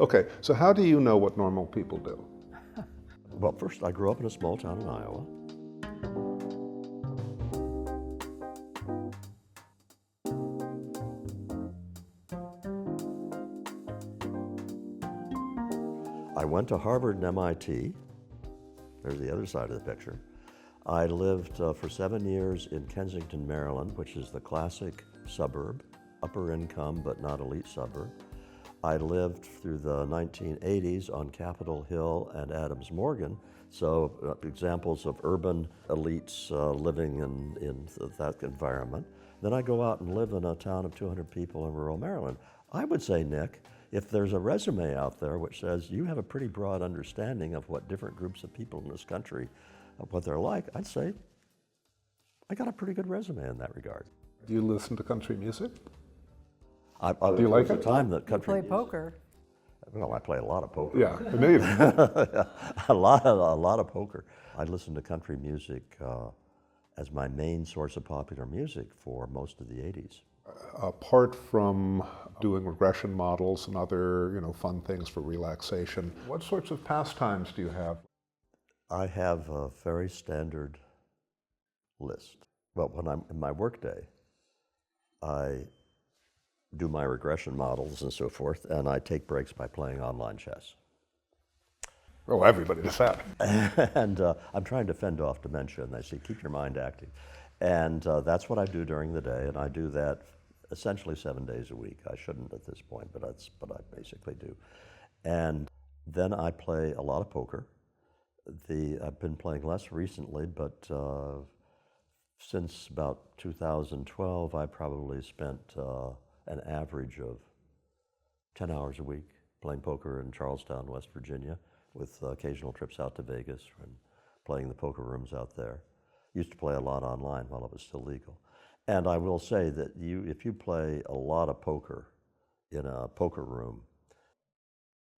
Okay, so how do you know what normal people do? Well, first, I grew up in a small town in Iowa. I went to Harvard and MIT. There's the other side of the picture. I lived for 7 years in Kensington, Maryland, which is the classic suburb, upper income but not elite suburb. I lived through the 1980s on Capitol Hill and Adams Morgan, so examples of urban elites living in that environment. Then I go out and live in a town of 200 people in rural Maryland. I would say, Nick, if there's a resume out there which says you have a pretty broad understanding of what different groups of people in this country, what they're like, I'd say I got a pretty good resume in that regard. Do you listen to country music? Do you like it? Time that country Play music, poker. well, I play a lot of poker. Yeah, amazing. a lot of poker. I listened to country music as my main source of popular music for most of the 80s. Apart from doing regression models and other, fun things for relaxation, what sorts of pastimes do you have? I have a very standard list. Well, when I'm in my workday, I do my regression models and so forth, and I take breaks by playing online chess. Oh, everybody does that. And I'm trying to fend off dementia, and they say, keep your mind active. And that's what I do during the day, and I do that essentially 7 days a week. I shouldn't at this point, but I basically do. And then I play a lot of poker. I've been playing less recently, but since about 2012, I probably spent an average of 10 hours a week playing poker in Charlestown, West Virginia, with occasional trips out to Vegas and playing the poker rooms out there. Used to play a lot online while it was still legal. And I will say that if you play a lot of poker in a poker room,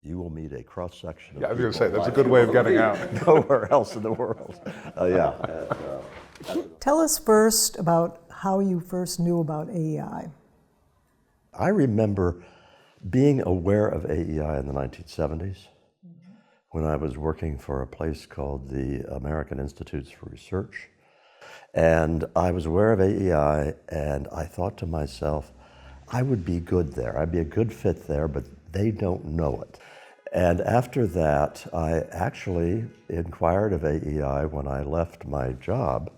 you will meet a cross-section of Yeah, I was going to people say, that's a like good you way of will getting meet out. nowhere else in the world. Yeah. Tell us first about how you first knew about AEI. I remember being aware of AEI in the 1970s when I was working for a place called the American Institutes for Research. And I was aware of AEI, and I thought to myself, I would be good there. I'd be a good fit there, but they don't know it. And after that, I actually inquired of AEI when I left my job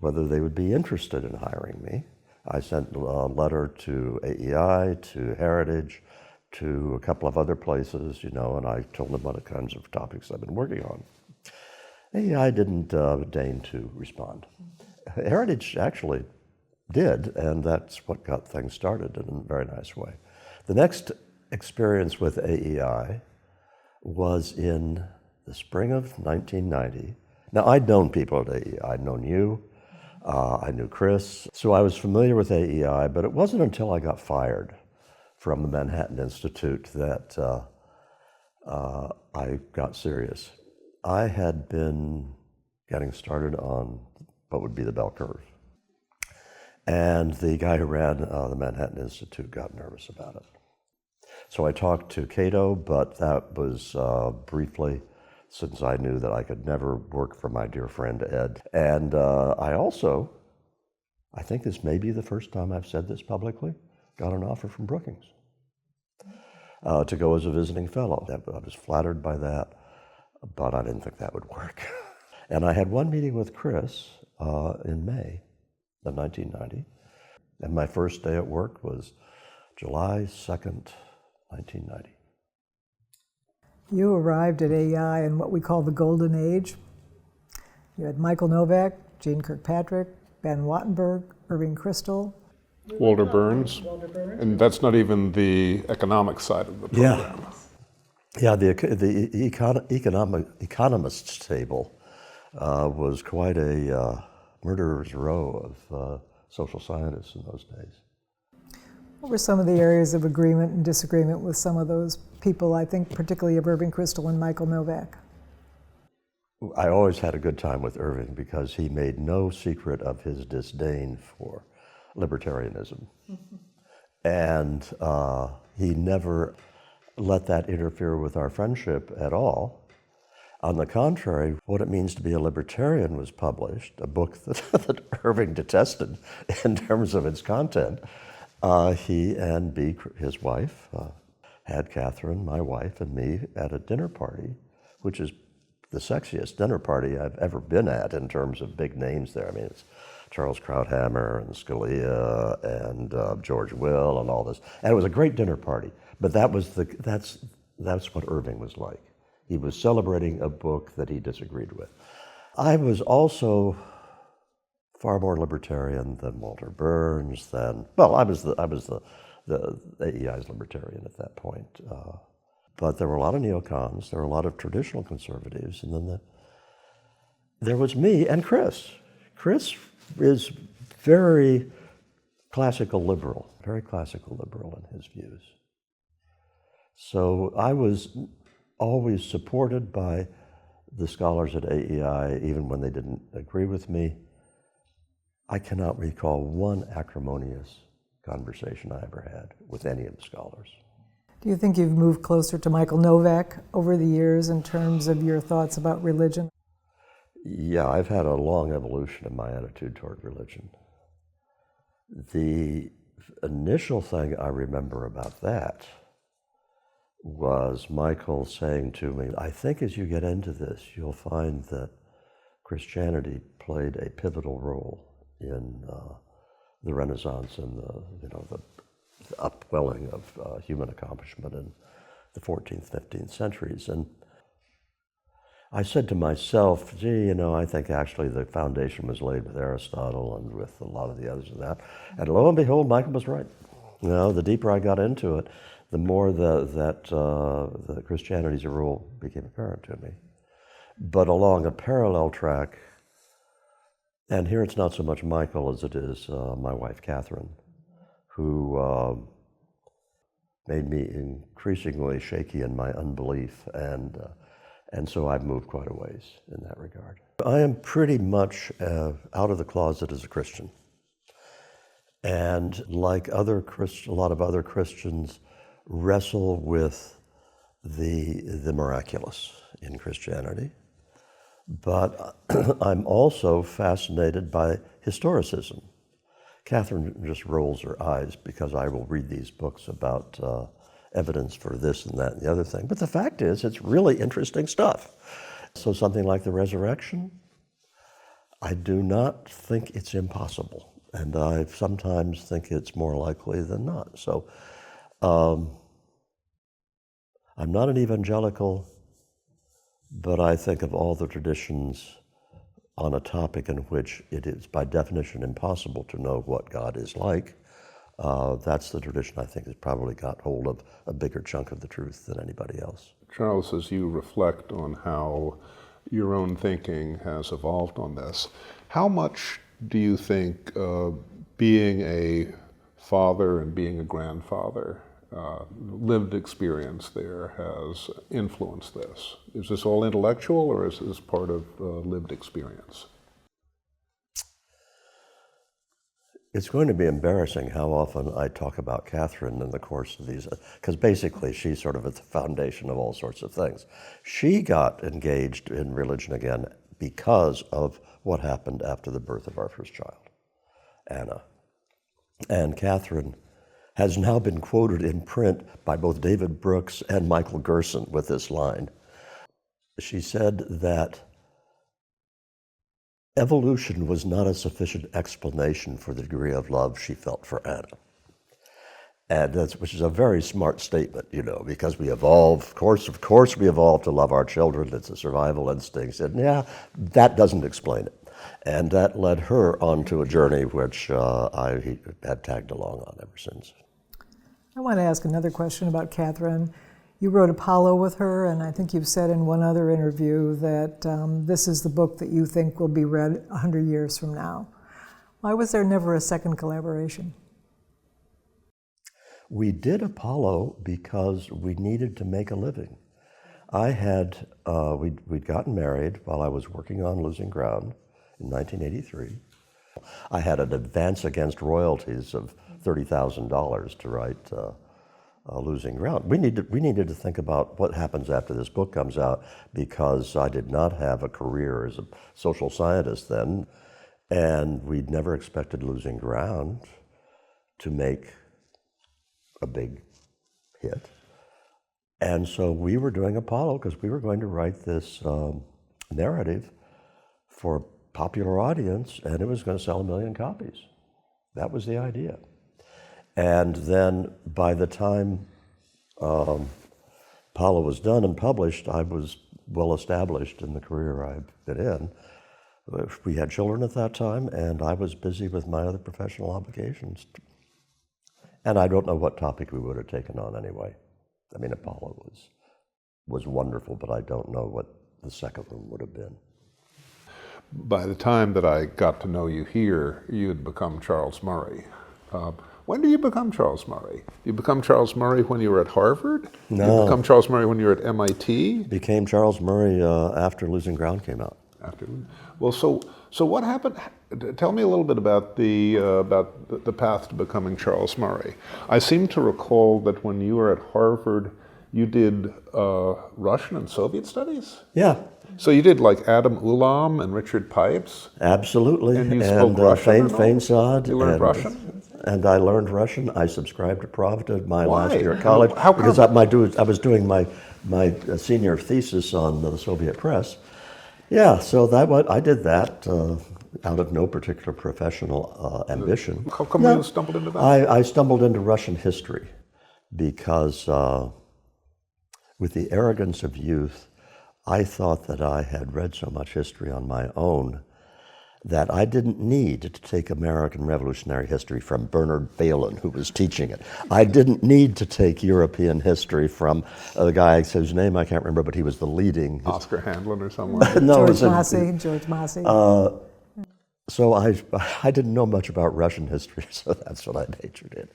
whether they would be interested in hiring me. I sent a letter to AEI, to Heritage, to a couple of other places, and I told them what kinds of topics I've been working on. AEI didn't deign to respond. Heritage actually did, and that's what got things started in a very nice way. The next experience with AEI was in the spring of 1990. Now, I'd known people at AEI. I'd known you. I knew Chris. So I was familiar with AEI, but it wasn't until I got fired from the Manhattan Institute that I got serious. I had been getting started on what would be the bell curve. And the guy who ran the Manhattan Institute got nervous about it. So I talked to Cato, but that was briefly, since I knew that I could never work for my dear friend Ed. And I think this may be the first time I've said this publicly, got an offer from Brookings to go as a visiting fellow. I was flattered by that, but I didn't think that would work. And I had one meeting with Chris in May of 1990, and my first day at work was July 2nd, 1990. You arrived at AEI in what we call the golden age. You had Michael Novak, Gene Kirkpatrick, Ben Wattenberg, Irving Kristol, Walter Burns. And that's not even the economic side of the program. Yeah, the economists table was quite a murderer's row of social scientists in those days. What were some of the areas of agreement and disagreement with some of those people, I think particularly of Irving Kristol and Michael Novak? I always had a good time with Irving because he made no secret of his disdain for libertarianism. And he never let that interfere with our friendship at all. On the contrary, What It Means to Be a Libertarian was published, a book that Irving detested in terms of its content. He and Bea, his wife, had Catherine, my wife, and me at a dinner party, which is the sexiest dinner party I've ever been at in terms of big names there. I mean, it's Charles Krauthammer and Scalia and George Will and all this. And it was a great dinner party. But that's what Irving was like. He was celebrating a book that he disagreed with. I was also far more libertarian than Walter Burns. I was the AEI's libertarian at that point. But there were a lot of neocons, there were a lot of traditional conservatives, and then there was me and Chris. Chris is very classical liberal in his views. So I was always supported by the scholars at AEI, even when they didn't agree with me. I cannot recall one acrimonious conversation I ever had with any of the scholars. Do you think you've moved closer to Michael Novak over the years in terms of your thoughts about religion? Yeah, I've had a long evolution in my attitude toward religion. The initial thing I remember about that was Michael saying to me, I think as you get into this, you'll find that Christianity played a pivotal role in the Renaissance and the upwelling of human accomplishment in the 14th, 15th centuries. And I said to myself, gee, I think actually the foundation was laid with Aristotle and with a lot of the others of that. And lo and behold, Michael was right. The deeper I got into it, the more that Christianity as a rule became apparent to me. But along a parallel track, and here it's not so much Michael as it is my wife, Catherine, who made me increasingly shaky in my unbelief, and so I've moved quite a ways in that regard. I am pretty much out of the closet as a Christian. And like a lot of other Christians, wrestle with the miraculous in Christianity. But I'm also fascinated by historicism. Catherine just rolls her eyes because I will read these books about evidence for this and that and the other thing. But the fact is, it's really interesting stuff. So something like the resurrection, I do not think it's impossible. And I sometimes think it's more likely than not. So I'm not an evangelical, but I think of all the traditions on a topic in which it is by definition impossible to know what God is like. That's the tradition I think has probably got hold of a bigger chunk of the truth than anybody else. Charles, as you reflect on how your own thinking has evolved on this, how much do you think being a father and being a grandfather, lived experience there, has influenced this? Is this all intellectual, or is this part of lived experience? It's going to be embarrassing how often I talk about Catherine in the course of these, because basically she's sort of at the foundation of all sorts of things. She got engaged in religion again because of what happened after the birth of our first child, Anna. And Catherine has now been quoted in print by both David Brooks and Michael Gerson with this line. She said that evolution was not a sufficient explanation for the degree of love she felt for Anna. And which is a very smart statement, because we evolve, of course we evolve to love our children, it's a survival instinct. And yeah, that doesn't explain it. And that led her onto a journey which I had tagged along on ever since. I want to ask another question about Catherine. You wrote Apollo with her, and I think you've said in one other interview that this is the book that you think will be read 100 years from now. Why was there never a second collaboration? We did Apollo because we needed to make a living. We'd gotten married while I was working on Losing Ground in 1983. I had an advance against royalties of $30,000 to write losing ground. We needed to think about what happens after this book comes out, because I did not have a career as a social scientist then, and we'd never expected Losing Ground to make a big hit. And so we were doing Apollo because we were going to write this narrative for a popular audience, and it was going to sell 1 million copies. That was the idea. And then by the time Apollo was done and published, I was well established in the career I've been in. We had children at that time, and I was busy with my other professional obligations. And I don't know what topic we would have taken on anyway. I mean, Apollo was wonderful, but I don't know what the second one would have been. By the time that I got to know you here, you had become Charles Murray. When did you become Charles Murray? You become Charles Murray when you were at Harvard? No. You become Charles Murray when you were at MIT? Became Charles Murray after Losing Ground came out. Well, so what happened? Tell me a little bit about the path to becoming Charles Murray. I seem to recall that when you were at Harvard, you did Russian and Soviet studies. Yeah. So you did like Adam Ulam and Richard Pipes. Absolutely. And you spoke Russian. Fain Sod. You learned Russian. And I learned Russian. I subscribed to Pravda my Why? last year at college How come? because I was doing my senior thesis on the Soviet press. Yeah, so I did that out of no particular professional ambition. How come you stumbled into that? I stumbled into Russian history because with the arrogance of youth, I thought that I had read so much history on my own that I didn't need to take American Revolutionary history from Bernard Phelan, who was teaching it. I didn't need to take European history from the guy whose name I can't remember, but he was the leading... Oscar Handlin or someone? No, George Massey. So I didn't know much about Russian history, so that's what I majored in.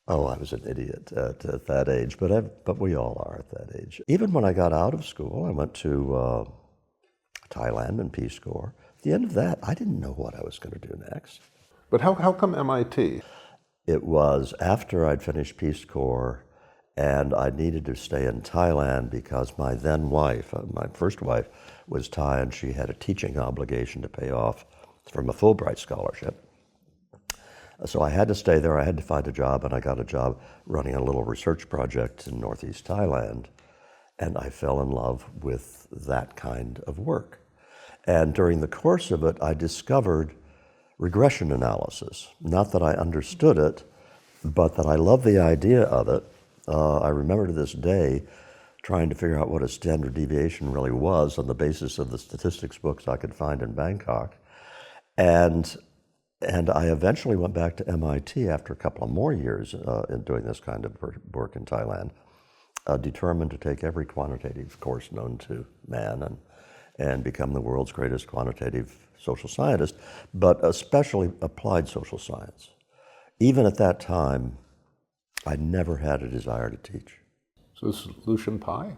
Oh, I was an idiot at that age, but we all are at that age. Even when I got out of school, I went to Thailand and Peace Corps. At the end of that, I didn't know what I was going to do next. But how come MIT? It was after I'd finished Peace Corps, and I needed to stay in Thailand because my then wife, my first wife, was Thai, and she had a teaching obligation to pay off from a Fulbright scholarship. So I had to stay there, I had to find a job, and I got a job running a little research project in northeast Thailand, and I fell in love with that kind of work. And during the course of it, I discovered regression analysis. Not that I understood it, but that I loved the idea of it. I remember to this day trying to figure out what a standard deviation really was on the basis of the statistics books I could find in Bangkok. And I eventually went back to MIT after a couple of more years in doing this kind of work in Thailand, determined to take every quantitative course known to man and become the world's greatest quantitative social scientist, but especially applied social science. Even at that time, I never had a desire to teach. So this is Lucian Pye?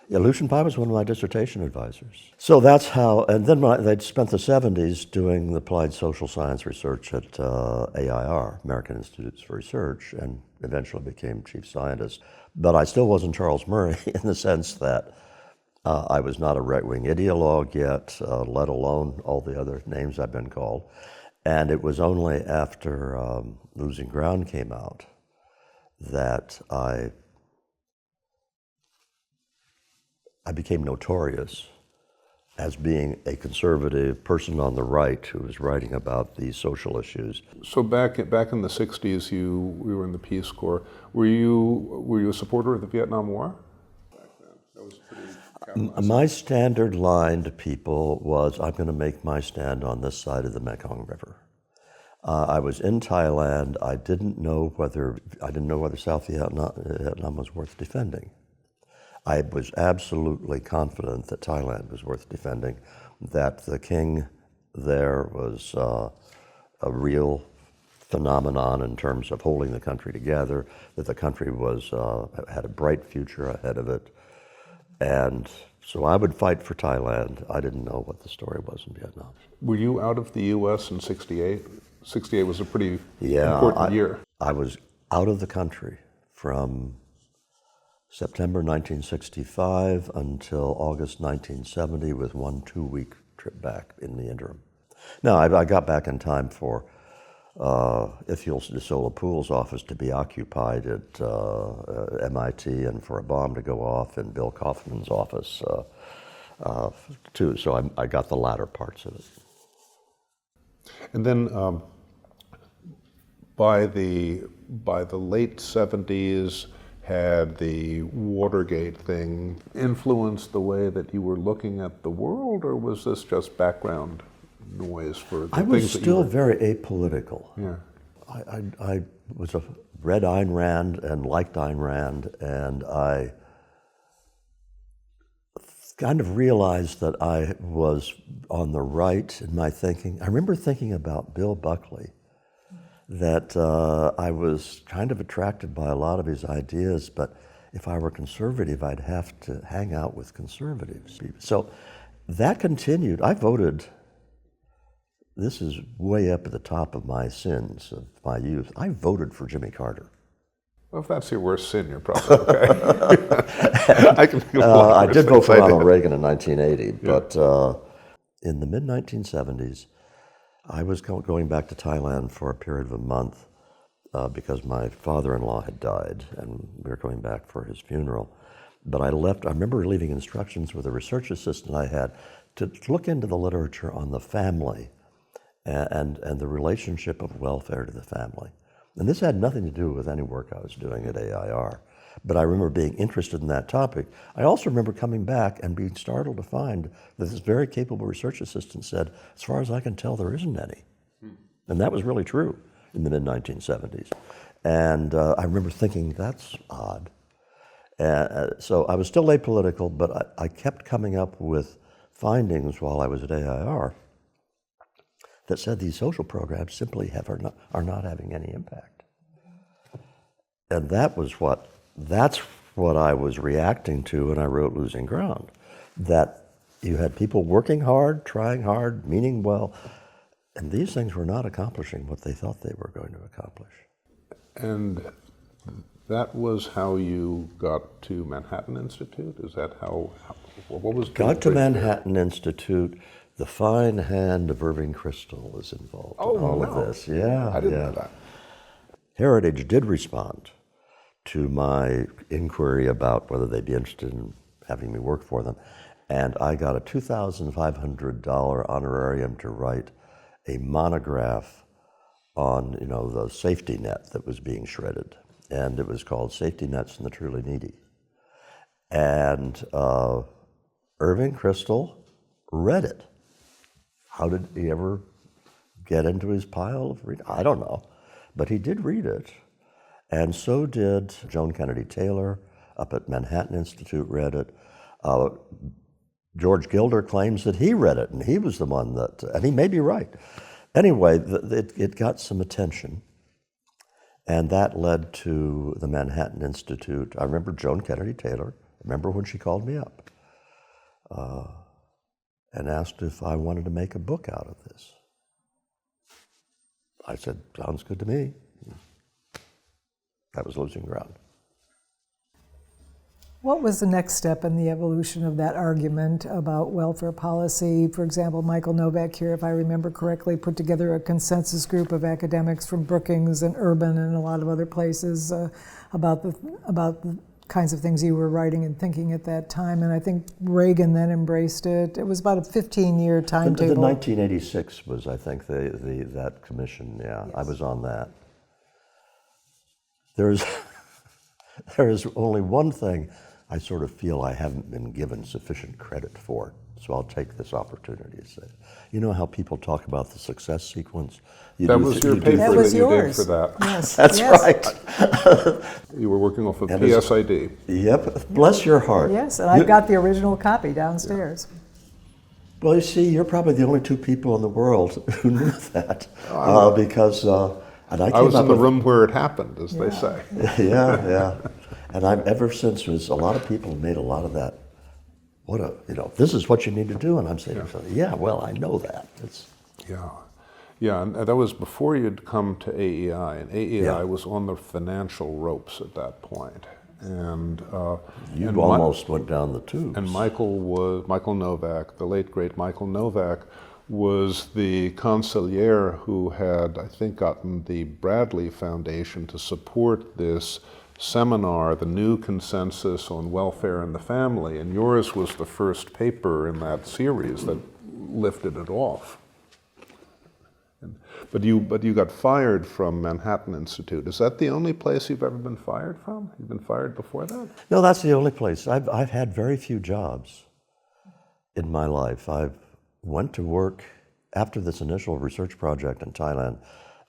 Yeah, Lucian Pye was one of my dissertation advisors. So that's how, and then they'd spent the 70s doing the applied social science research at AIR, American Institutes for Research, and eventually became chief scientist. But I still wasn't Charles Murray in the sense that I was not a right-wing ideologue yet, let alone all the other names I've been called. And it was only after Losing Ground came out that I became notorious as being a conservative person on the right who was writing about these social issues. So back in the 60s, you were in the Peace Corps. Were you a supporter of the Vietnam War? Back then, that was pretty. My standard line to people was, I'm going to make my stand on this side of the Mekong River. I was in Thailand. I didn't know whether South Vietnam was worth defending. I was absolutely confident that Thailand was worth defending, that the king there was a real phenomenon in terms of holding the country together, that the country had a bright future ahead of it. And so I would fight for Thailand. I didn't know what the story was in Vietnam. Were you out of the U.S. in 68? 68 was a pretty important year. I was out of the country from September 1965 until August 1970 with 1 2-week trip back in the interim. Now, I got back in time for Ithiel Solopoul's office to be occupied at MIT and for a bomb to go off in Bill Kaufman's office too. So I got the latter parts of it. And then by the late 70s, had the Watergate thing influenced the way that you were looking at the world, or was this just background noise for the I was things that still you were... very apolitical. Yeah. I read Ayn Rand and liked Ayn Rand, and I kind of realized that I was on the right in my thinking. I remember thinking about Bill Buckley, that I was kind of attracted by a lot of his ideas, but if I were conservative, I'd have to hang out with conservatives. So that continued. I voted, this is way up at the top of my sins of my youth, I voted for Jimmy Carter. Well, if that's your worst sin, you're probably okay. I did vote for Ronald Reagan in 1980, but in the mid-1970s, I was going back to Thailand for a period of a month because my father-in-law had died, and we were going back for his funeral. But I remember leaving instructions with a research assistant I had to look into the literature on the family and the relationship of welfare to the family. And this had nothing to do with any work I was doing at AIR. But I remember being interested in that topic. I also remember coming back and being startled to find that this very capable research assistant said, as far as I can tell, there isn't any. And that was really true in the mid-1970s. And I remember thinking, that's odd. So I was still apolitical, but I kept coming up with findings while I was at AIR that said these social programs simply are not having any impact. And that's what I was reacting to when I wrote Losing Ground, that you had people working hard, trying hard, meaning well, and these things were not accomplishing what they thought they were going to accomplish. And that was how you got to Manhattan Institute? Is that what was... Got to Manhattan Institute, the fine hand of Irving Kristol was involved in all of this. Yeah, I didn't know that. Heritage did respond to my inquiry about whether they'd be interested in having me work for them. And I got a $2,500 honorarium to write a monograph on, the safety net that was being shredded. And it was called Safety Nets and the Truly Needy. And Irving Kristol read it. How did he ever get into his pile of reading? I don't know. But he did read it. And so did Joan Kennedy Taylor up at Manhattan Institute read it. George Gilder claims that he read it, and he was the one that, and he may be right. Anyway, it got some attention, and that led to the Manhattan Institute. I remember Joan Kennedy Taylor, remember when she called me up and asked if I wanted to make a book out of this. I said, sounds good to me. That was Losing Ground. What was the next step in the evolution of that argument about welfare policy? For example, Michael Novak here, if I remember correctly, put together a consensus group of academics from Brookings and Urban and a lot of other places about the kinds of things you were writing and thinking at that time. And I think Reagan then embraced it. It was about a 15-year timetable. The 1986 was, I think, that commission. Yeah, yes. I was on that. There is only one thing I sort of feel I haven't been given sufficient credit for, so I'll take this opportunity to say, you know how people talk about the success sequence? That was your paper that you did for that. Yes. That's right. You were working off of PSID. Yep, bless your heart. Yes, and I've got the original copy downstairs. Yeah. Well, you see, you're probably the only two people in the world who knew that, because... And I was in the room where it happened, as they say. Yeah. And ever since, a lot of people made a lot of that. This is what you need to do. And I'm saying, well, I know that. Yeah. Yeah, and that was before you'd come to AEI, and AEI Yeah. was on the financial ropes at that point. And You and almost went down the tubes. and Michael Novak, the late great Michael Novak, was the consigliere who had, I think, gotten the Bradley Foundation to support this seminar, The New Consensus on Welfare and the Family, and yours was the first paper in that series that lifted it off. But you got fired from Manhattan Institute. Is that the only place you've ever been fired from? You've been fired before that? No, that's the only place. I've had very few jobs in my life. I went to work after this initial research project in Thailand.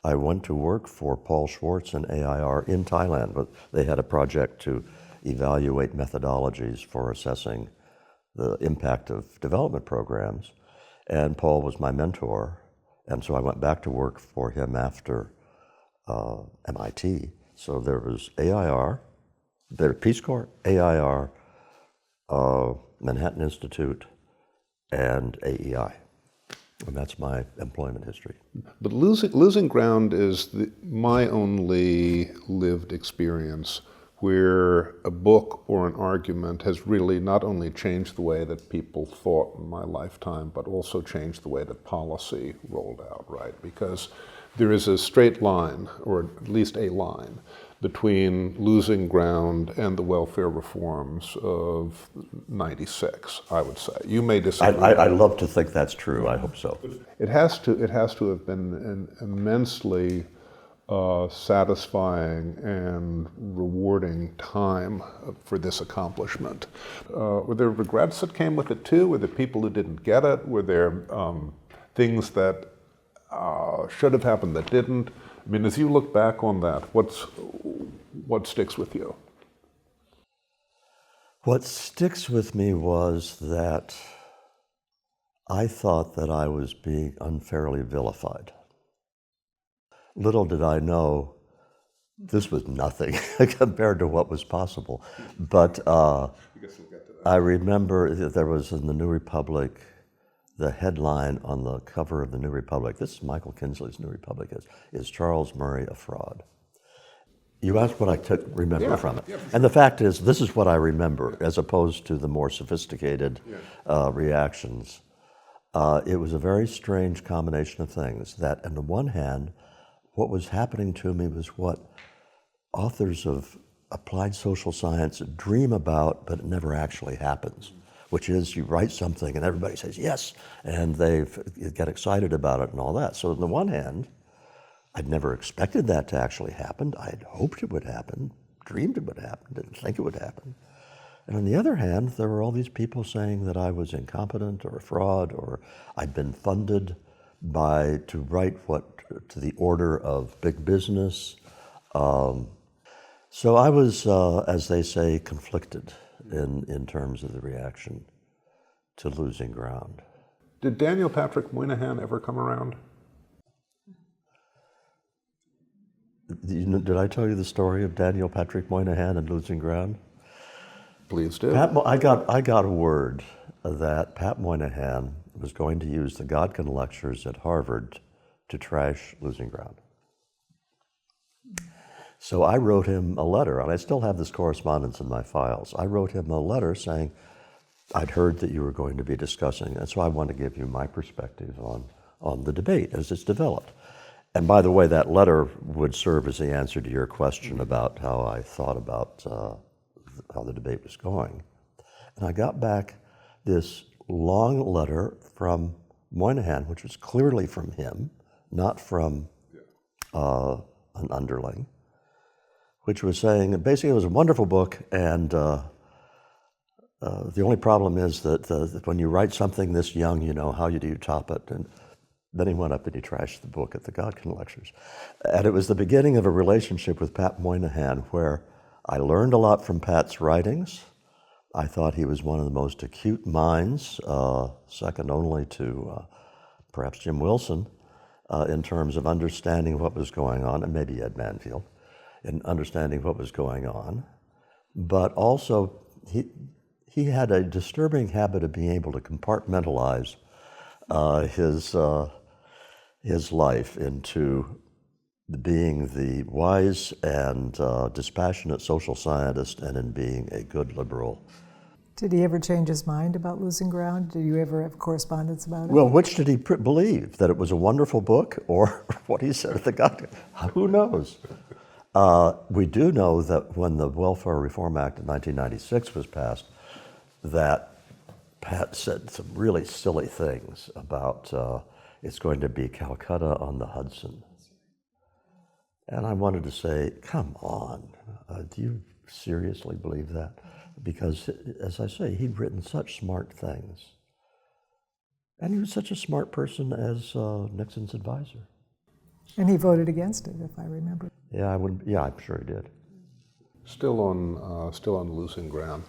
I went to work for Paul Schwartz and AIR in Thailand, but they had a project to evaluate methodologies for assessing the impact of development programs. And Paul was my mentor. And so I went back to work for him after MIT. So there was AIR, there Peace Corps, AIR, Manhattan Institute, and AEI. And that's my employment history. But losing ground is my only lived experience where a book or an argument has really not only changed the way that people thought in my lifetime, but also changed the way that policy rolled out, right? Because there is a straight line, or at least a line, between losing ground and the welfare reforms of '96, I would say. You may disagree. I love to think that's true. I hope so. It has to have been an immensely satisfying and rewarding time for this accomplishment. Were there regrets that came with it too? Were there people who didn't get it? Were there things that should have happened that didn't? I mean, as you look back on that, what sticks with you? What sticks with me was that I thought that I was being unfairly vilified. Little did I know this was nothing compared to what was possible. But I remember there was in the New Republic, the headline on the cover of the New Republic, this is Michael Kinsley's New Republic, is Charles Murray a fraud? You asked what I remember from it. Yeah, sure. And the fact is, this is what I remember, as opposed to the more sophisticated reactions. It was a very strange combination of things, that on the one hand, what was happening to me was what authors of applied social science dream about, but it never actually happens, which is you write something and everybody says yes, and they get excited about it and all that. So on the one hand, I'd never expected that to actually happen. I'd hoped it would happen, dreamed it would happen, didn't think it would happen. And on the other hand, there were all these people saying that I was incompetent or a fraud, or I'd been funded to write to the order of big business. So I was, as they say, conflicted in terms of the reaction to losing ground. Did Daniel Patrick Moynihan ever come around? Did I tell you the story of Daniel Patrick Moynihan and losing ground? Please do. I got a word that Pat Moynihan was going to use the Godkin lectures at Harvard to trash losing ground. So I wrote him a letter, and I still have this correspondence in my files. I wrote him a letter saying, I'd heard that you were going to be discussing, and so I want to give you my perspective on the debate as it's developed. And by the way, that letter would serve as the answer to your question about how I thought about how the debate was going. And I got back this long letter from Moynihan, which was clearly from him, not from an underling, which was saying, basically it was a wonderful book, and the only problem is that when you write something this young, you know, how do you top it? And then he went up and he trashed the book at the Godkin lectures. And it was the beginning of a relationship with Pat Moynihan where I learned a lot from Pat's writings. I thought he was one of the most acute minds, second only to perhaps Jim Wilson, in terms of understanding what was going on, and maybe Ed Manfield, in understanding what was going on. But also, he had a his life into being the wise and dispassionate social scientist and in being a good liberal. Did he ever change his mind about Losing Ground? Did you ever have correspondence about it? Well, which did he believe? That it was a wonderful book, or what he said at the God? Who knows? We do know that when the Welfare Reform Act of 1996 was passed, that Pat said some really silly things about it's going to be Calcutta on the Hudson. And I wanted to say, come on, do you seriously believe that? Because, as I say, he'd written such smart things. And he was such a smart person as Nixon's advisor. And he voted against it, if I remember. Yeah, I'm sure he did. Still on Losing Ground.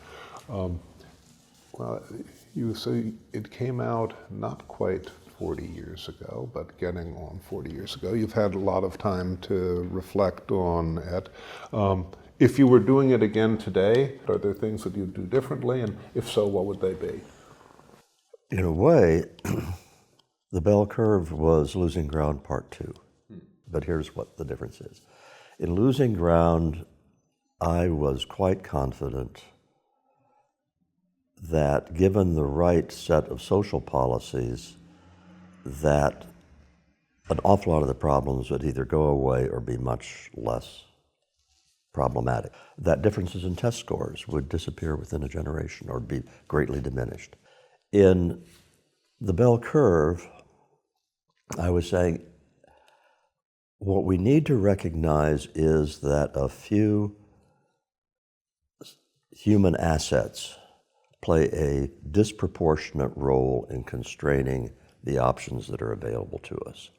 Well, you say it came out not quite 40 years ago, but getting on 40 years ago. You've had a lot of time to reflect on it. If you were doing it again today, are there things that you'd do differently? And if so, what would they be? In a way, The Bell Curve was Losing Ground Part 2. But here's what the difference is. In Losing Ground, I was quite confident that given the right set of social policies, that an awful lot of the problems would either go away or be much less problematic. That differences in test scores would disappear within a generation or be greatly diminished. In The Bell Curve, I was saying, what we need to recognize is that a few human assets play a disproportionate role in constraining the options that are available to us.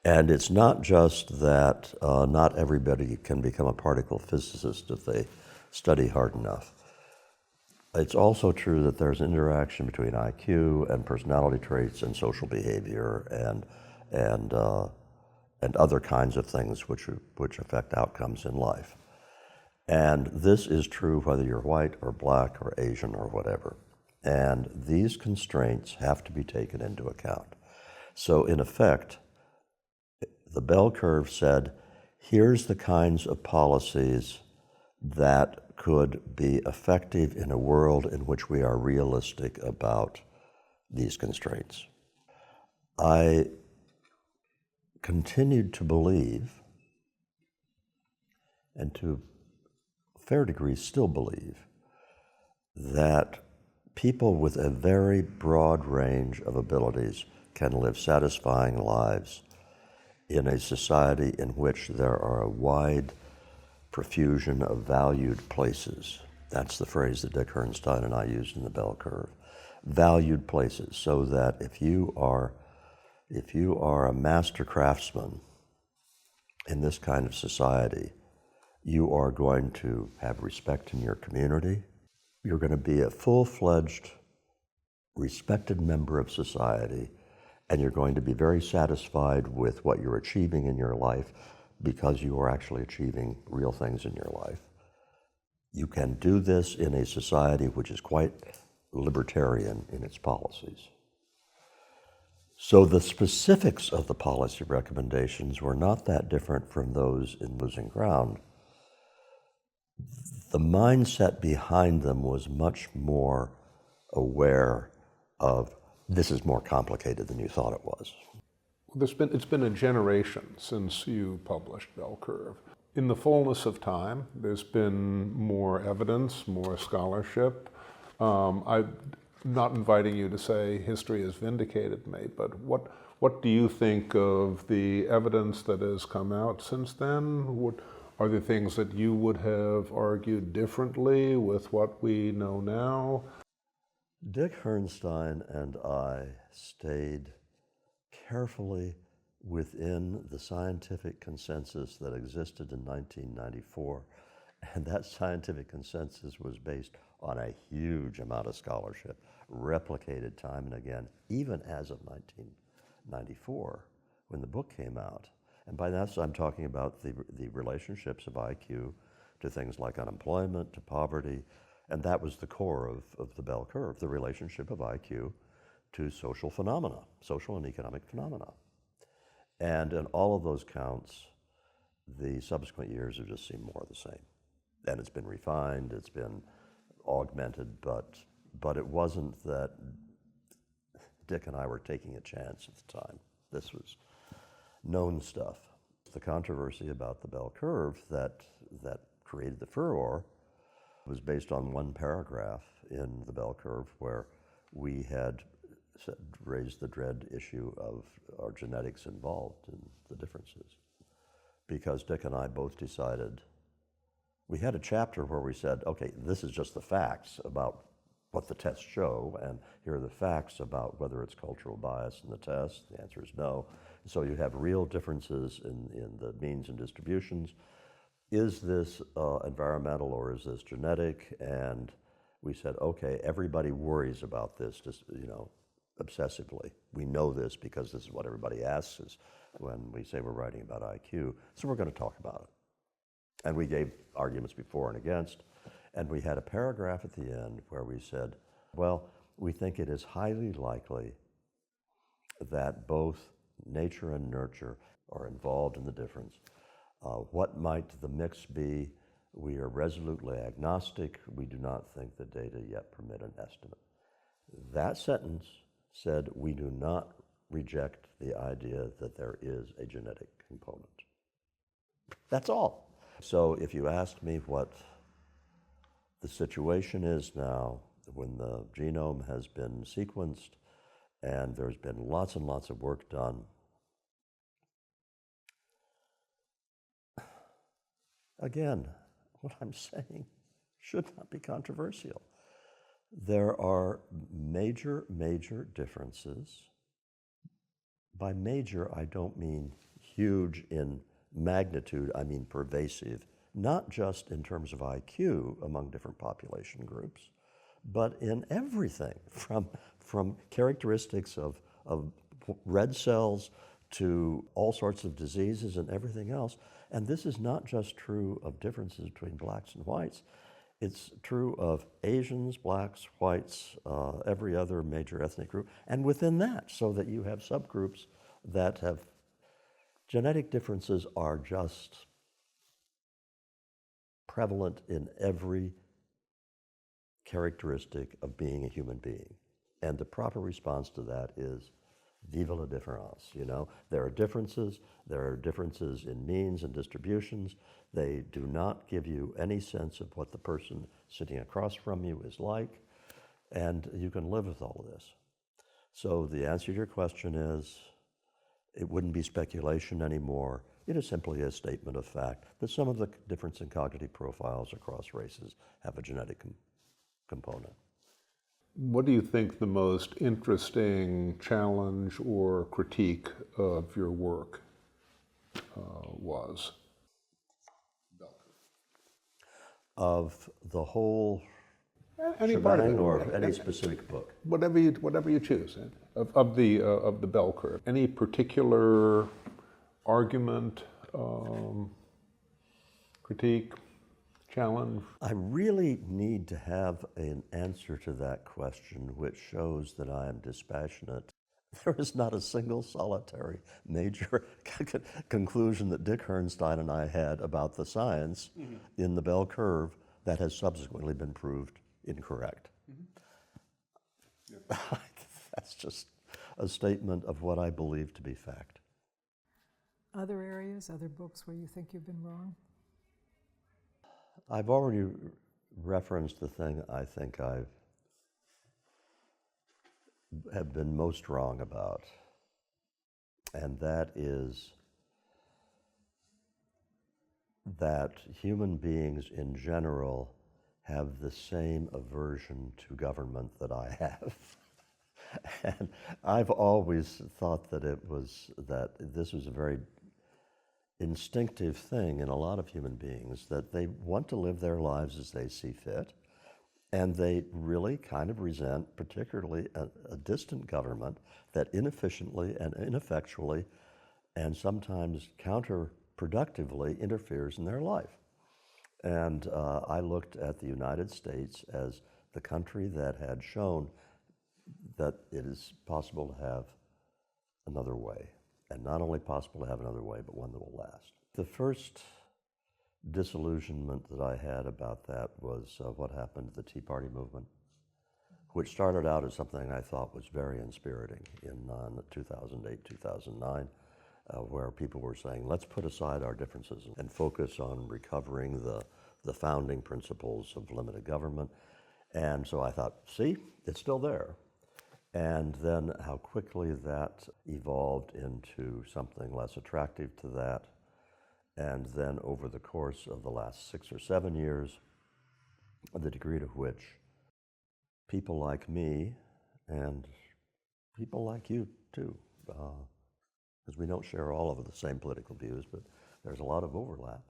And it's not just that not everybody can become a particle physicist if they study hard enough. It's also true that there's an interaction between IQ and personality traits and social behavior and other kinds of things which affect outcomes in life. And this is true whether you're white or black or Asian or whatever. And these constraints have to be taken into account. So in effect, the Bell Curve said, here's the kinds of policies that could be effective in a world in which we are realistic about these constraints. I continued to believe, and to a fair degree still believe, that people with a very broad range of abilities can live satisfying lives in a society in which there are a wide profusion of valued places. That's the phrase that Dick Herrnstein and I used in The Bell Curve. Valued places, so that if you are a master craftsman in this kind of society, you are going to have respect in your community. You're going to be a full-fledged, respected member of society, and you're going to be very satisfied with what you're achieving in your life because you are actually achieving real things in your life. You can do this in a society which is quite libertarian in its policies. So the specifics of the policy recommendations were not that different from those in Losing Ground. The mindset behind them was much more aware of, this is more complicated than you thought it was. It's been a generation since you published Bell Curve. In the fullness of time, there's been more evidence, more scholarship. I'm not inviting you to say history has vindicated me, but what do you think of the evidence that has come out since then? Are there things that you would have argued differently with what we know now? Dick Herrnstein and I stayed carefully within the scientific consensus that existed in 1994, and that scientific consensus was based on a huge amount of scholarship, replicated time and again, even as of 1994, when the book came out. And by that, I'm talking about the relationships of IQ to things like unemployment, to poverty, and that was the core of the Bell Curve, the relationship of IQ to social phenomena, social and economic phenomena. And in all of those counts, the subsequent years have just seemed more of the same. And it's been refined, it's been augmented, but it wasn't that Dick and I were taking a chance at the time. This was known stuff. The controversy about the bell curve that created the furor was based on one paragraph in the bell curve where we had raised the dread issue of our genetics involved in the differences. Because Dick and I both decided, we had a chapter where we said, okay, this is just the facts about what the tests show, and here are the facts about whether it's cultural bias in the test. The answer is no. So you have real differences in the means and distributions. Is this environmental or is this genetic? And we said, okay, everybody worries about this, just, obsessively. We know this because this is what everybody asks us when we say we're writing about IQ, so we're going to talk about it. And we gave arguments before and against, and we had a paragraph at the end where we said, well, we think it is highly likely that both nature and nurture are involved in the difference. What might the mix be? We are resolutely agnostic. We do not think the data yet permit an estimate. That sentence said we do not reject the idea that there is a genetic component. That's all. So if you ask me what the situation is now, when the genome has been sequenced and there's been lots and lots of work done, again, what I'm saying should not be controversial. There are major differences. By major, I don't mean huge in magnitude, I mean pervasive, not just in terms of IQ among different population groups, but in everything, from characteristics of red cells to all sorts of diseases and everything else. And this is not just true of differences between blacks and whites. It's true of Asians, blacks, whites, every other major ethnic group, and within that, so that you have subgroups that have genetic differences are just prevalent in every characteristic of being a human being. And the proper response to that is vive la différence. There are differences in means and distributions. They do not give you any sense of what the person sitting across from you is like, and you can live with all of this. So the answer to your question is, it wouldn't be speculation anymore. It is simply a statement of fact that some of the difference in cognitive profiles across races have a genetic component. What do you think the most interesting challenge or critique of your work was? Of the whole Any part of shebang it, or any specific book? Whatever you choose of the bell curve. Any particular argument, critique, challenge? I really need to have an answer to that question which shows that I am dispassionate. There is not a single solitary major conclusion that Dick Herrnstein and I had about the science in the bell curve that has subsequently been proved incorrect. That's just a statement of what I believe to be fact. Other areas, other books where you think you've been wrong? I've already referenced the thing I think I have been most wrong about, and that is that human beings in general have the same aversion to government that I have. And I've always thought that this was a very instinctive thing in a lot of human beings, that they want to live their lives as they see fit, and they really kind of resent particularly a distant government that inefficiently and ineffectually and sometimes counterproductively interferes in their life. And I looked at the United States as the country that had shown that it is possible to have another way. and not only possible to have another way, but one that will last. The first disillusionment that I had about that was what happened to the Tea Party movement, which started out as something I thought was very inspiriting in 2008, 2009, where people were saying, let's put aside our differences and focus on recovering the founding principles of limited government. And so I thought, see, it's still there. And then how quickly that evolved into something less attractive to that. And then over the course of the last 6 or 7 years, the degree to which people like me and people like you too, because we don't share all of the same political views, but there's a lot of overlap,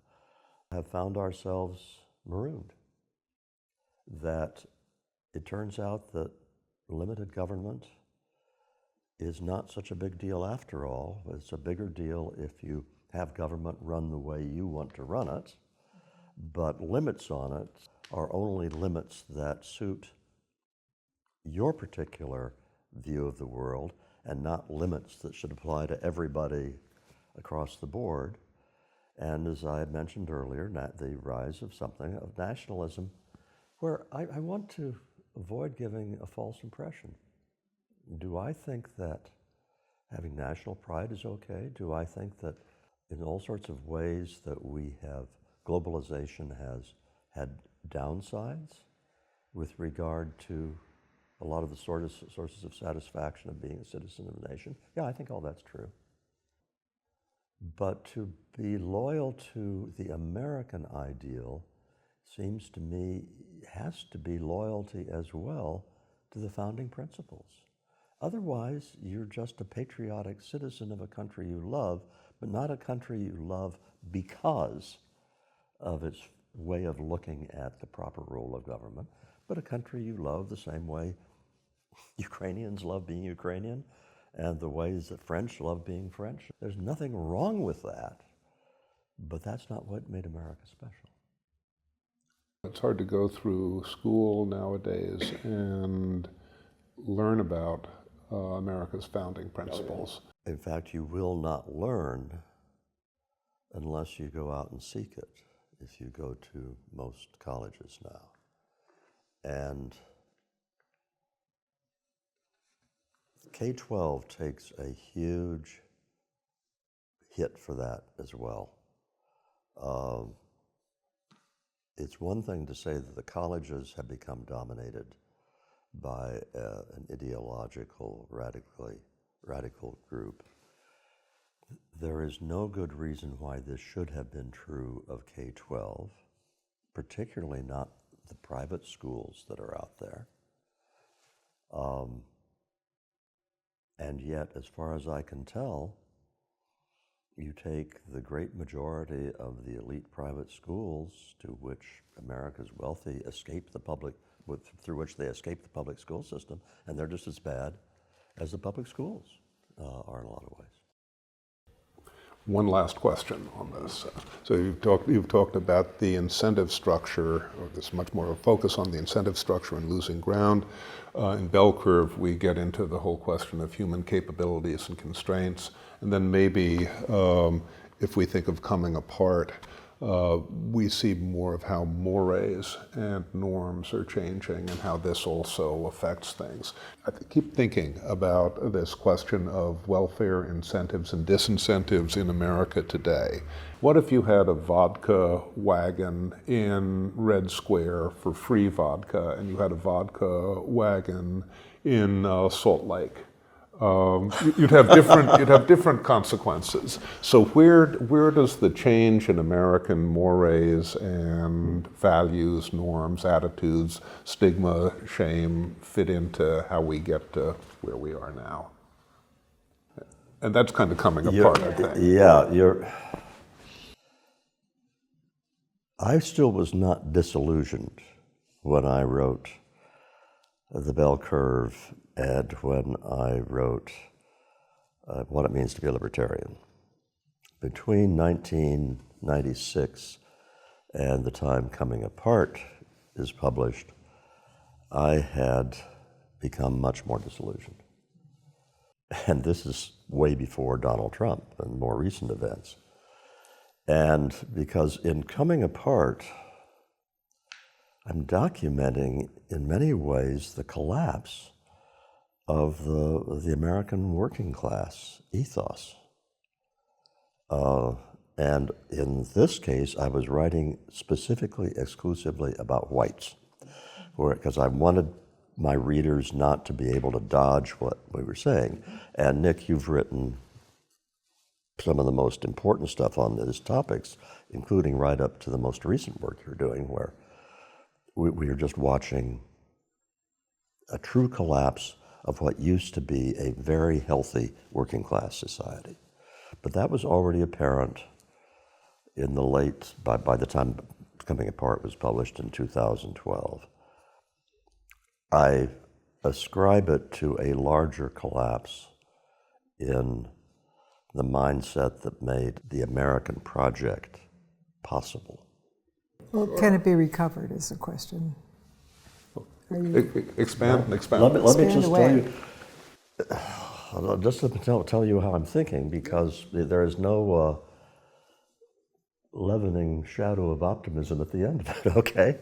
have found ourselves marooned. That it turns out that limited government is not such a big deal after all. It's a bigger deal if you have government run the way you want to run it, but limits on it are only limits that suit your particular view of the world and not limits that should apply to everybody across the board. And as I had mentioned earlier, the rise of something of nationalism, where I want to avoid giving a false impression. Do I think that having national pride is okay? Do I think that in all sorts of ways that we have, globalization has had downsides with regard to a lot of the sources of satisfaction of being a citizen of a nation? Yeah, I think all that's true. But to be loyal to the American ideal seems to me has to be loyalty as well to the founding principles. Otherwise, you're just a patriotic citizen of a country you love, but not a country you love because of its way of looking at the proper role of government, but a country you love the same way Ukrainians love being Ukrainian and the ways that French love being French. There's nothing wrong with that, but that's not what made America special. It's hard to go through school nowadays and learn about America's founding principles. In fact, you will not learn unless you go out and seek it, if you go to most colleges now. And K-12 takes a huge hit for that as well. It's one thing to say that the colleges have become dominated by an ideological, radical group. There is no good reason why this should have been true of K-12, particularly not the private schools that are out there. And yet, as far as I can tell, you take the great majority of the elite private schools to which America's wealthy escape the public, through which they escape the public school system, and they're just as bad as the public schools are in a lot of ways. One last question on this. So you've talked about the incentive structure, or there's much more of a focus on the incentive structure and losing ground. In Bell Curve, we get into the whole question of human capabilities and constraints. And then maybe if we think of coming apart, we see more of how mores and norms are changing and how this also affects things. I keep thinking about this question of welfare incentives and disincentives in America today. What if you had a vodka wagon in Red Square for free vodka, and you had a vodka wagon in Salt Lake? You'd have different consequences. So where does the change in American mores and values, norms, attitudes, stigma, shame fit into how we get to where we are now? And that's kind of coming apart, I think. Yeah, I still was not disillusioned when I wrote The Bell Curve and when I wrote What It Means to Be a Libertarian. Between 1996 and The Time Coming Apart is published, I had become much more disillusioned. And this is way before Donald Trump and more recent events. And because in coming apart, I'm documenting in many ways the collapse of the American working class ethos. And in this case, I was writing specifically, exclusively about whites, because I wanted my readers not to be able to dodge what we were saying. And Nick, you've written some of the most important stuff on these topics, including right up to the most recent work you're doing, where we are just watching a true collapse of what used to be a very healthy working class society. But that was already apparent in the late, by the time Coming Apart was published in 2012. I ascribe it to a larger collapse in the mindset that made the American project possible. Well, can it be recovered is the question. Expand. Let me just Expand away. tell you how I'm thinking, because there is no leavening shadow of optimism at the end of it, okay?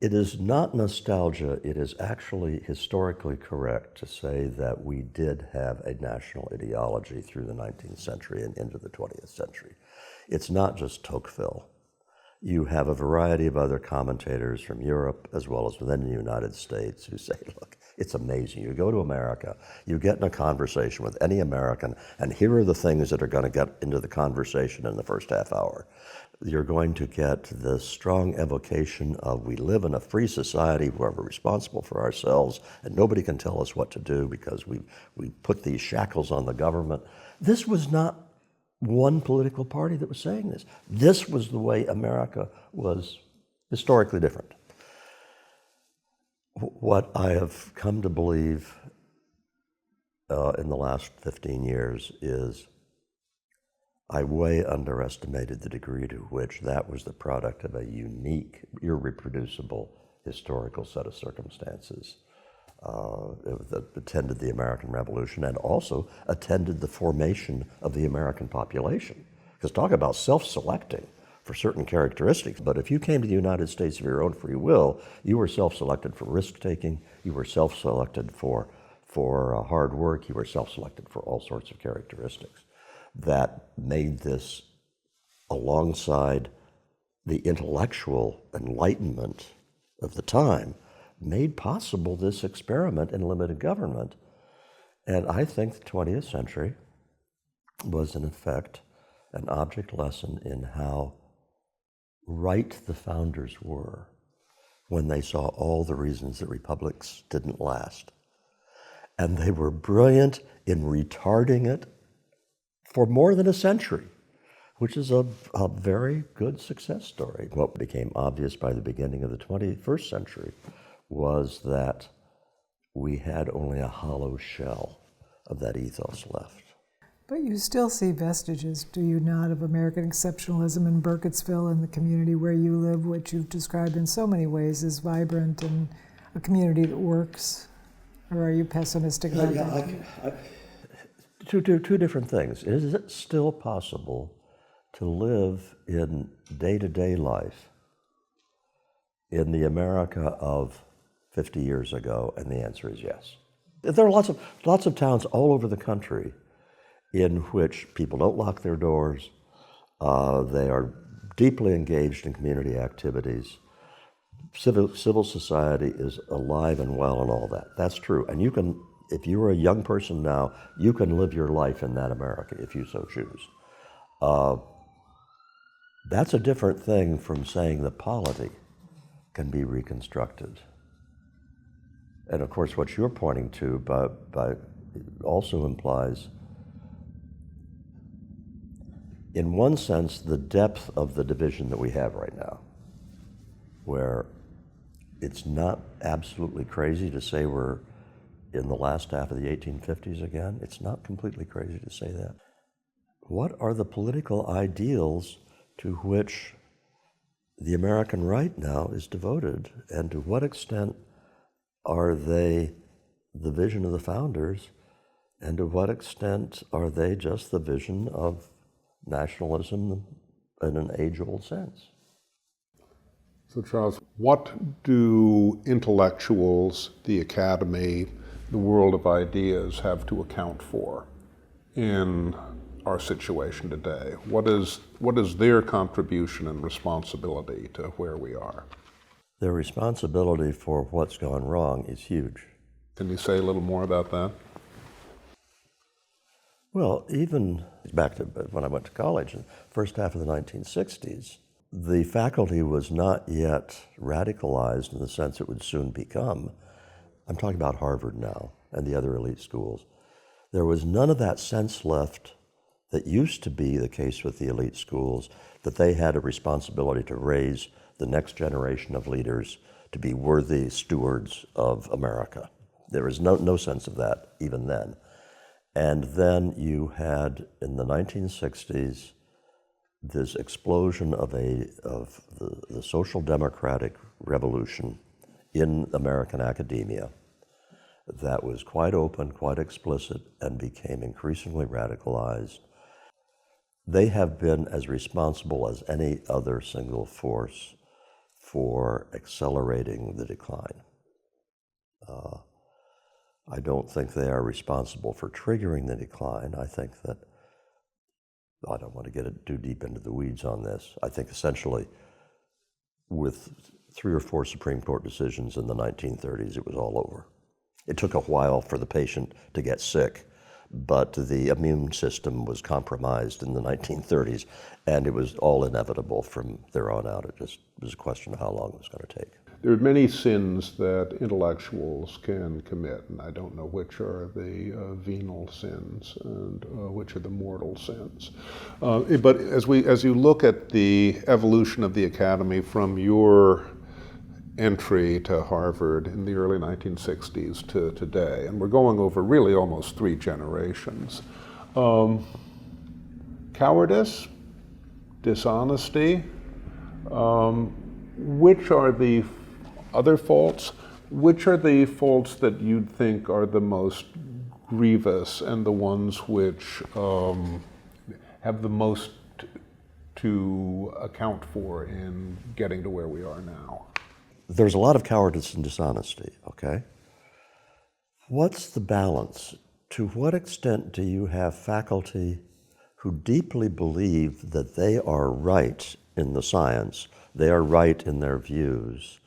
It is not nostalgia, it is actually historically correct to say that we did have a national ideology through the 19th century and into the 20th century. It's not just Tocqueville. You have a variety of other commentators from Europe as well as within the United States who say, look, it's amazing. You go to America, you get in a conversation with any American, and here are the things that are going to get into the conversation in the first half hour. You're going to get the strong evocation of we live in a free society where we're responsible for ourselves and nobody can tell us what to do because we put these shackles on the government. This was not one political party that was saying this. This was the way America was historically different. What I have come to believe in the last 15 years is I way underestimated the degree to which that was the product of a unique, irreproducible historical set of circumstances that attended the American Revolution and also attended the formation of the American population. Because talk about self-selecting for certain characteristics, but if you came to the United States of your own free will, you were self-selected for risk-taking, you were self-selected for hard work, you were self-selected for all sorts of characteristics that made this, alongside the intellectual enlightenment of the time, made possible this experiment in limited government. And I think the 20th century was, in effect, an object lesson in how right the founders were when they saw all the reasons that republics didn't last. And they were brilliant in retarding it for more than a century, which is a very good success story. What became obvious by the beginning of the 21st century was that we had only a hollow shell of that ethos left. But you still see vestiges, do you not, of American exceptionalism in Burkittsville and the community where you live, which you've described in so many ways as vibrant and a community that works? Or are you pessimistic about that? Two different things. Is it still possible to live in day-to-day life in the America of 50 years ago? And the answer is yes. There are lots of towns all over the country in which people don't lock their doors. They are deeply engaged in community activities. Civil society is alive and well and all that. That's true. And you can, if you're a young person now, you can live your life in that America if you so choose. That's a different thing from saying that polity can be reconstructed. And of course, what you're pointing to by also implies, in one sense, the depth of the division that we have right now, where it's not absolutely crazy to say we're in the last half of the 1850s again. It's not completely crazy to say that. What are the political ideals to which the American right now is devoted, and to what extent are they the vision of the founders, and to what extent are they just the vision of nationalism in an age-old sense? So Charles, what do intellectuals, the academy, the world of ideas have to account for in our situation today? What is their contribution and responsibility to where we are? Their responsibility for what's gone wrong is huge. Can you say a little more about that? Well, even back to when I went to college in the first half of the 1960s, the faculty was not yet radicalized in the sense it would soon become. I'm talking about Harvard now and the other elite schools. There was none of that sense left that used to be the case with the elite schools, that they had a responsibility to raise the next generation of leaders to be worthy stewards of America. There was no sense of that even then. And then you had, in the 1960s, this explosion of the social democratic revolution in American academia that was quite open, quite explicit, and became increasingly radicalized. They have been as responsible as any other single force for accelerating the decline. I don't think they are responsible for triggering the decline. I think that, I don't want to get too deep into the weeds on this. I think essentially with 3 or 4 Supreme Court decisions in the 1930s, it was all over. It took a while for the patient to get sick, but the immune system was compromised in the 1930s, and it was all inevitable from there on out. It just was a question of how long it was going to take. There are many sins that intellectuals can commit, and I don't know which are the venal sins and which are the mortal sins. But as you look at the evolution of the academy from your entry to Harvard in the early 1960s to today, and we're going over really almost 3 generations, cowardice, dishonesty, which are the other faults? Which are the faults that you'd think are the most grievous and the ones which have the most to account for in getting to where we are now? There's a lot of cowardice and dishonesty, okay? What's the balance? To what extent do you have faculty who deeply believe that they are right in the science, they are right in their views,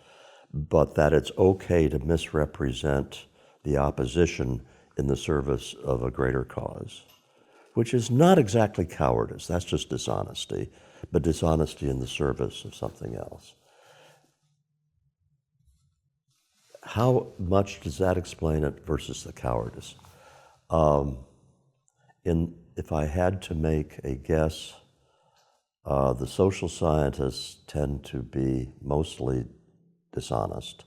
but that it's okay to misrepresent the opposition in the service of a greater cause, which is not exactly cowardice, that's just dishonesty, but dishonesty in the service of something else. How much does that explain it versus the cowardice? If I had to make a guess, the social scientists tend to be mostly dishonest,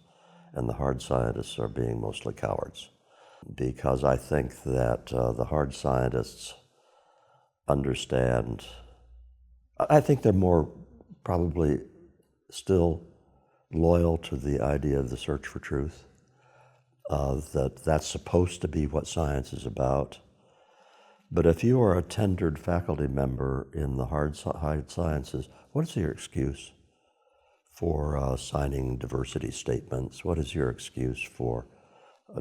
and the hard scientists are being mostly cowards. Because I think that the hard scientists understand, I think they're more probably still loyal to the idea of the search for truth, that's supposed to be what science is about. But if you are a tenured faculty member in the hard sciences, what is your excuse for signing diversity statements? What is your excuse for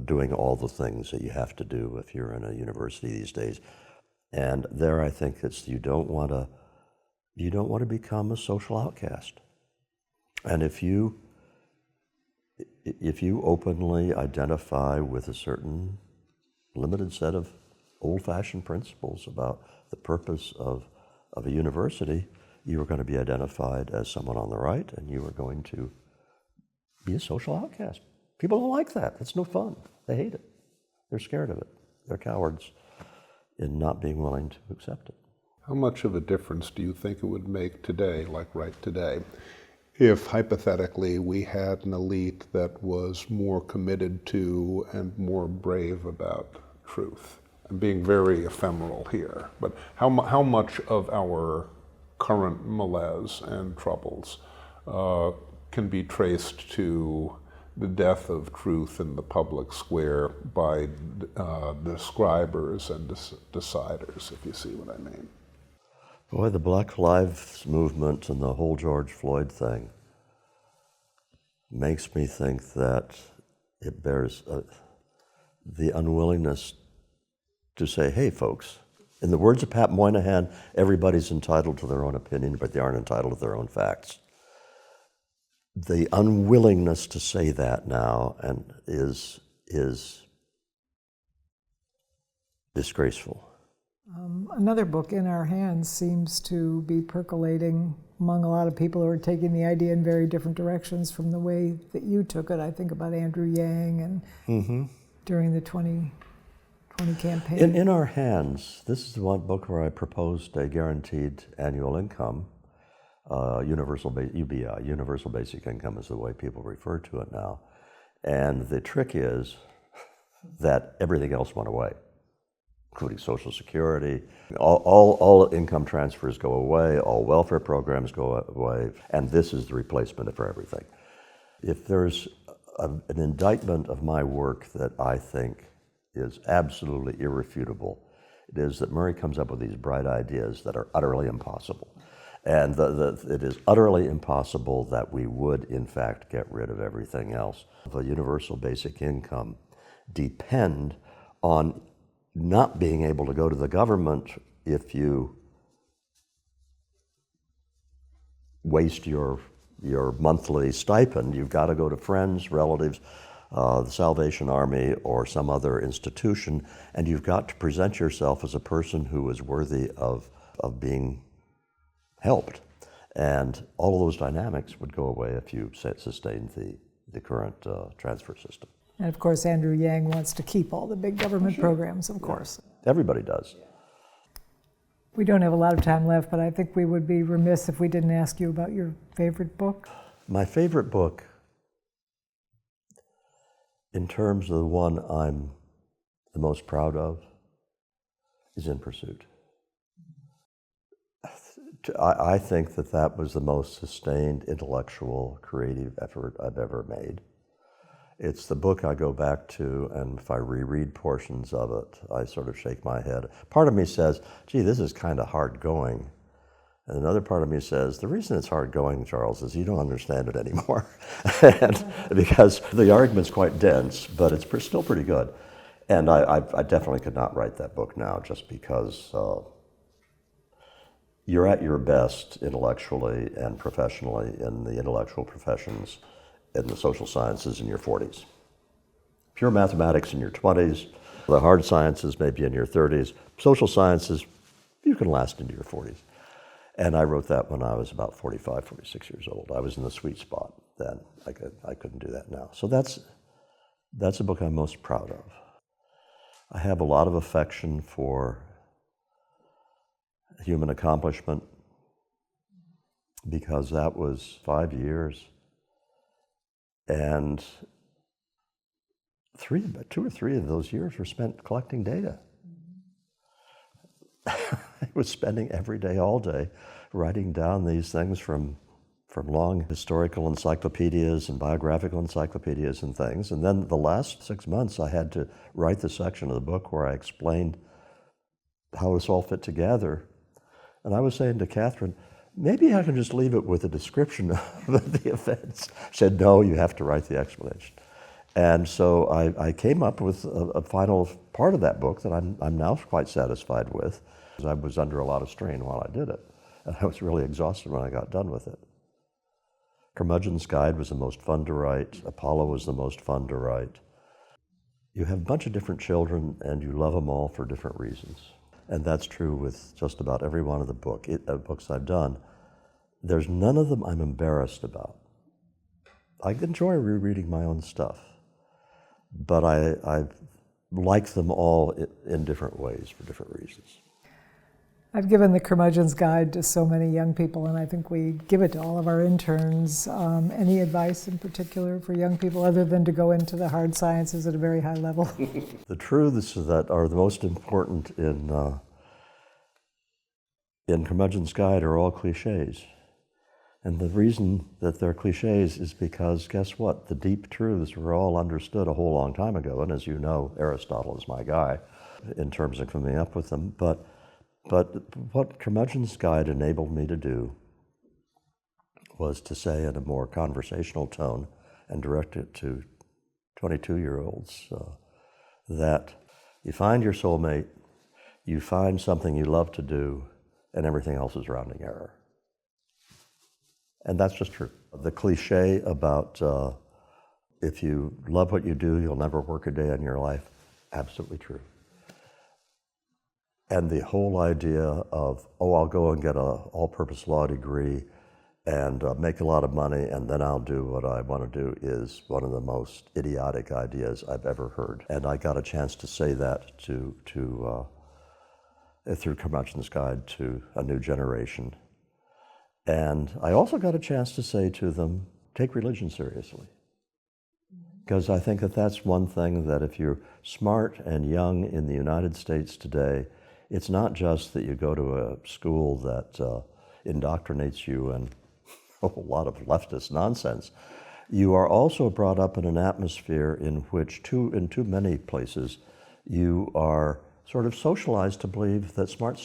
doing all the things that you have to do if you're in a university these days? And there, I think it's you don't want to become a social outcast. And if you openly identify with a certain limited set of old-fashioned principles about the purpose of a university, you are going to be identified as someone on the right, and you are going to be a social outcast. People don't like that. It's no fun. They hate it. They're scared of it. They're cowards in not being willing to accept it. How much of a difference do you think it would make today, like right today, if hypothetically we had an elite that was more committed to and more brave about truth? I'm being very ephemeral here, but how much of our current malaise and troubles can be traced to the death of truth in the public square by describers and deciders, if you see what I mean. Boy, the Black Lives Movement and the whole George Floyd thing makes me think that it bears the unwillingness to say, hey, folks, in the words of Pat Moynihan, everybody's entitled to their own opinion, but they aren't entitled to their own facts. The unwillingness to say that now is disgraceful. Another book, In Our Hands, seems to be percolating among a lot of people who are taking the idea in very different directions from the way that you took it. I think about Andrew Yang and during the 2020 campaign. In Our Hands, this is the one book where I proposed a guaranteed annual income, UBI, universal basic income is the way people refer to it now. And the trick is that everything else went away, including Social Security. All income transfers go away, all welfare programs go away, and this is the replacement for everything. If there's an indictment of my work that I think is absolutely irrefutable, it is that Murray comes up with these bright ideas that are utterly impossible. And it is utterly impossible that we would, in fact, get rid of everything else. The universal basic income depend on not being able to go to the government if you waste your monthly stipend. You've got to go to friends, relatives, the Salvation Army, or some other institution, and you've got to present yourself as a person who is worthy of being helped. And all of those dynamics would go away if you sustained the current transfer system. And of course, Andrew Yang wants to keep all the big government programs, of course. Everybody does. We don't have a lot of time left, but I think we would be remiss if we didn't ask you about your favorite book. My favorite book, in terms of the one I'm the most proud of, is In Pursuit. I think that was the most sustained intellectual, creative effort I've ever made. It's the book I go back to, and if I reread portions of it, I sort of shake my head. Part of me says, gee, this is kind of hard going. And another part of me says, the reason it's hard going, Charles, is you don't understand it anymore. And because the argument's quite dense, but it's still pretty good. And I definitely could not write that book now just because you're at your best intellectually and professionally in the intellectual professions in the social sciences in your 40s. Pure mathematics in your 20s, the hard sciences maybe in your 30s, social sciences, you can last into your 40s. And I wrote that when I was about 45, 46 years old. I was in the sweet spot then. I couldn't do that now. So that's a book I'm most proud of. I have a lot of affection for human accomplishment because that was 5 years. And 2 or 3 of those years were spent collecting data. I was spending every day, all day, writing down these things from long historical encyclopedias and biographical encyclopedias and things. And then the last 6 months, I had to write the section of the book where I explained how this all fit together. And I was saying to Catherine, maybe I can just leave it with a description of the events. She said, no, you have to write the explanation. And so I came up with a final part of that book that I'm now quite satisfied with. I was under a lot of strain while I did it, and I was really exhausted when I got done with it. Curmudgeon's Guide was the most fun to write. Apollo was the most fun to write. You have a bunch of different children, and you love them all for different reasons. And that's true with just about every one of the books I've done. There's none of them I'm embarrassed about. I enjoy rereading my own stuff, but I like them all in different ways for different reasons. I've given the Curmudgeon's Guide to so many young people, and I think we give it to all of our interns. Any advice in particular for young people other than to go into the hard sciences at a very high level? The truths that are the most important in Curmudgeon's Guide are all cliches. And the reason that they're cliches is because, guess what? The deep truths were all understood a whole long time ago. And as you know, Aristotle is my guy in terms of coming up with them. But what Curmudgeon's Guide enabled me to do was to say in a more conversational tone and direct it to 22-year-olds that you find your soulmate, you find something you love to do, and everything else is rounding error. And that's just true. The cliche about if you love what you do, you'll never work a day in your life, absolutely true. And the whole idea of, oh, I'll go and get an all-purpose law degree and make a lot of money and then I'll do what I want to do is one of the most idiotic ideas I've ever heard. And I got a chance to say that through Curmudgeon's Guide to a new generation. And I also got a chance to say to them, take religion seriously. Because I think that that's one thing that if you're smart and young in the United States today, it's not just that you go to a school that indoctrinates you in a whole lot of leftist nonsense. You are also brought up in an atmosphere in which, in too many places, you are sort of socialized to believe that smart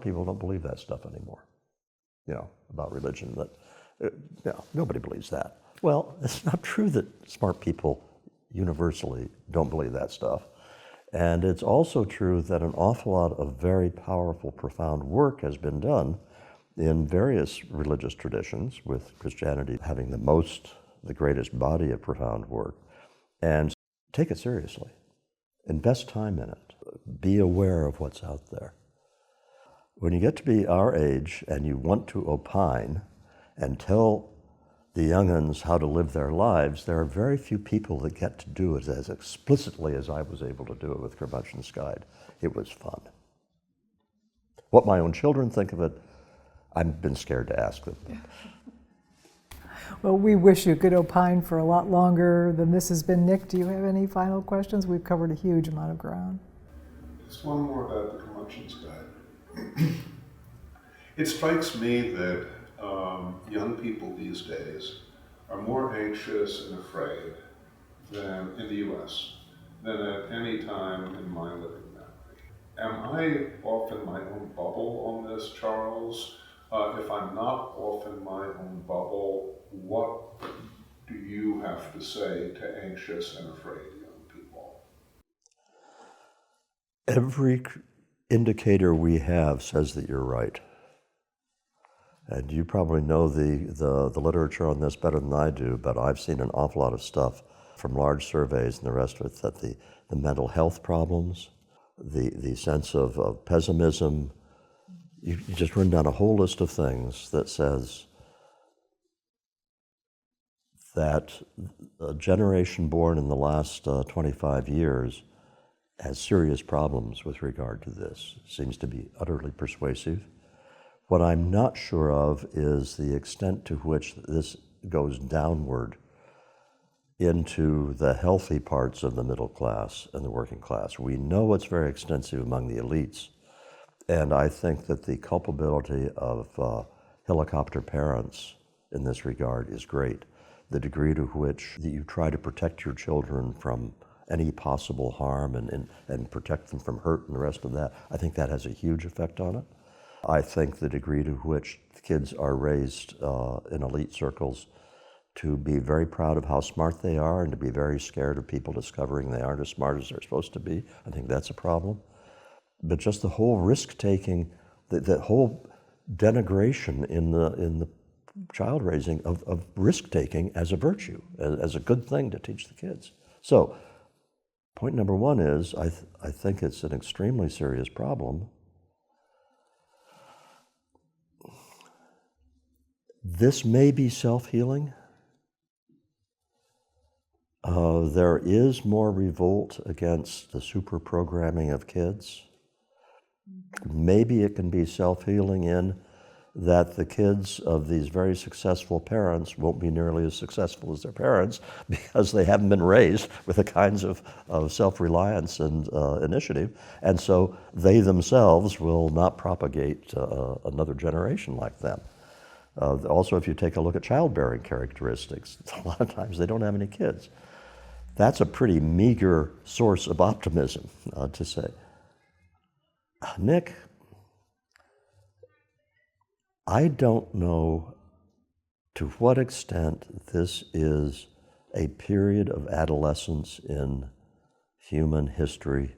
people don't believe that stuff anymore. You know, about religion, that nobody believes that. Well, it's not true that smart people universally don't believe that stuff. And it's also true that an awful lot of very powerful, profound work has been done in various religious traditions, with Christianity having the greatest body of profound work. And take it seriously. Invest time in it. Be aware of what's out there. When you get to be our age and you want to opine and tell the young'uns how to live their lives, there are very few people that get to do it as explicitly as I was able to do it with Curmudgeon's Guide. It was fun. What my own children think of it, I've been scared to ask them. Well, we wish you could opine for a lot longer than this has been. Nick, do you have any final questions? We've covered a huge amount of ground. Just one more about the Curmudgeon's Guide. It strikes me that young people these days are more anxious and afraid than in the U.S. than at any time in my living memory. Am I off in my own bubble on this, Charles? If I'm not off in my own bubble, what do you have to say to anxious and afraid young people? Every indicator we have says that you're right. And you probably know the literature on this better than I do, but I've seen an awful lot of stuff from large surveys and the rest of it, that the mental health problems, the sense of pessimism, you just run down a whole list of things that says that a generation born in the last 25 years has serious problems with regard to this. It seems to be utterly persuasive. What I'm not sure of is the extent to which this goes downward into the healthy parts of the middle class and the working class. We know it's very extensive among the elites, and I think that the culpability of helicopter parents in this regard is great. The degree to which you try to protect your children from any possible harm and protect them from hurt and the rest of that, I think that has a huge effect on it. I think the degree to which kids are raised in elite circles to be very proud of how smart they are and to be very scared of people discovering they aren't as smart as they're supposed to be, I think that's a problem. But just the whole risk-taking, the whole denigration in the child raising of risk-taking as a virtue, as a good thing to teach the kids. So, point number one is, I think it's an extremely serious problem. This may be self-healing. There is more revolt against the super programming of kids. Maybe it can be self-healing in that the kids of these very successful parents won't be nearly as successful as their parents because they haven't been raised with the kinds of self-reliance and initiative, and so they themselves will not propagate another generation like them. Also, if you take a look at childbearing characteristics, a lot of times they don't have any kids. That's a pretty meager source of optimism, to say. Nick, I don't know to what extent this is a period of adolescence in human history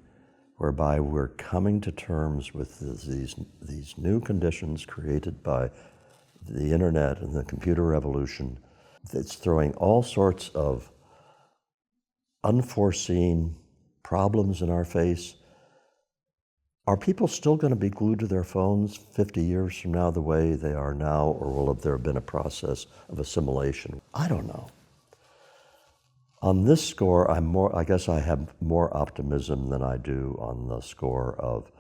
whereby we're coming to terms with these new conditions created by the internet and the computer revolution. It's throwing all sorts of unforeseen problems in our face. Are people still going to be glued to their phones 50 years from now the way they are now, or will there have been a process of assimilation? I don't know. On this score, I guess I have more optimism than I do on the score of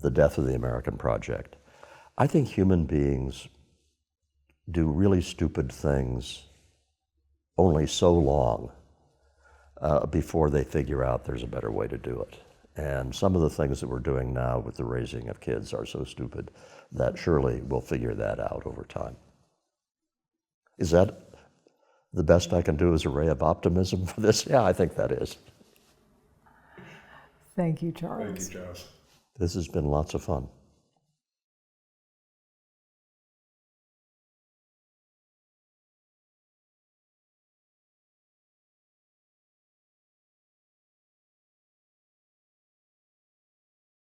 the death of the American project. I think human beings do really stupid things only so long before they figure out there's a better way to do it. And some of the things that we're doing now with the raising of kids are so stupid that surely we'll figure that out over time. Is that the best I can do as a ray of optimism for this? Yeah, I think that is. Thank you, Charles. Thank you, Josh. This has been lots of fun.